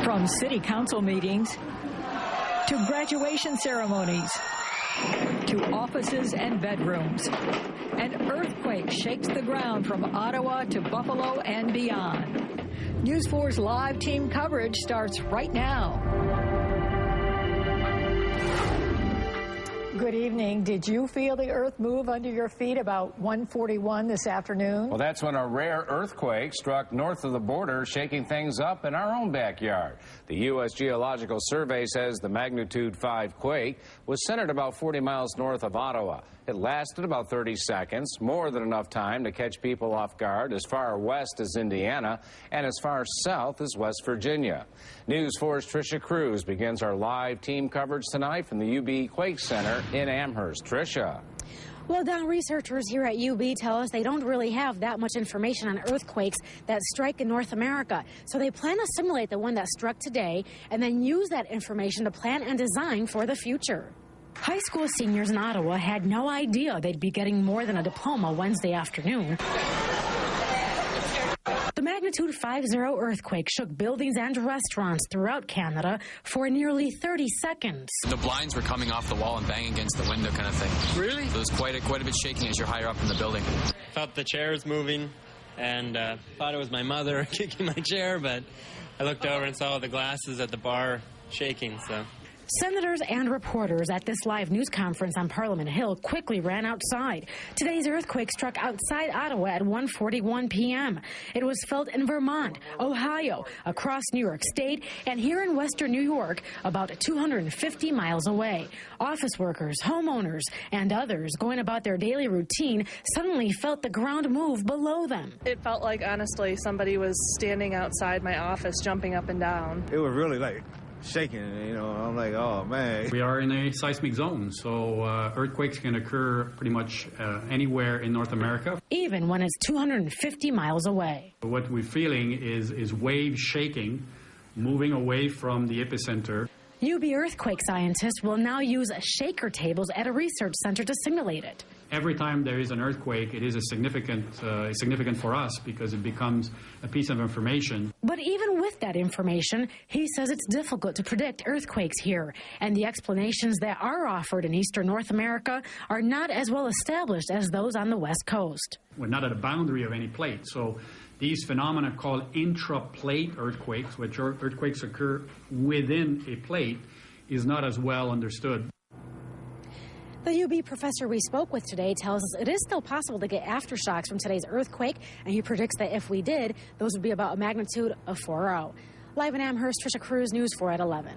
From city council meetings to graduation ceremonies to offices and bedrooms, an earthquake shakes the ground from Ottawa to Buffalo and beyond. News 4's live team coverage starts right now. Good evening. Did you feel the earth move under your feet about 1:41 this afternoon? Well, that's when a rare earthquake struck north of the border, shaking things up in our own backyard. The U.S. Geological Survey says the magnitude 5 quake was centered about 40 miles north of Ottawa. It lasted about 30 seconds, more than enough time to catch people off guard as far west as Indiana and as far south as West Virginia. News 4's Tricia Cruz begins our live team coverage tonight from the UB Quake Center in Amherst. Tricia. Well, Don, researchers here at UB tell us they don't really have that much information on earthquakes that strike in North America. So they plan to simulate the one that struck today and then use that information to plan and design for the future. High school seniors in Ottawa had no idea they'd be getting more than a diploma Wednesday afternoon. The magnitude 5.0 earthquake shook buildings and restaurants throughout Canada for nearly 30 seconds. The blinds were coming off the wall and banging against the window kind of thing. Really? So it was quite a bit shaking as you're higher up in the building. Felt the chairs moving and thought it was my mother kicking my chair, but I looked over and saw the glasses at the bar shaking, so... Senators and reporters at this live news conference on Parliament Hill quickly ran outside. Today's earthquake struck outside Ottawa at 1:41 p.m. It was felt in Vermont, Ohio, across New York State, and here in western New York, about 250 miles away. Office workers, homeowners, and others going about their daily routine suddenly felt the ground move below them. It felt like, honestly, somebody was standing outside my office, jumping up and down. It was really like shaking, I'm like, oh man. We are in a seismic zone, so earthquakes can occur pretty much anywhere in North America. Even when it's 250 miles away. What we're feeling is waves shaking, moving away from the epicenter. UB earthquake scientists will now use shaker tables at a research center to simulate it. Every time there is an earthquake, it is significant for us because it becomes a piece of information. But even with that information, he says it's difficult to predict earthquakes here, and the explanations that are offered in eastern North America are not as well established as those on the West Coast. We're not at a boundary of any plate, so these phenomena called intraplate earthquakes, which earthquakes occur within a plate, is not as well understood. The UB professor we spoke with today tells us it is still possible to get aftershocks from today's earthquake, and he predicts that if we did, those would be about a magnitude of 4.0. Live in Amherst, Tricia Cruz, News 4 at 11.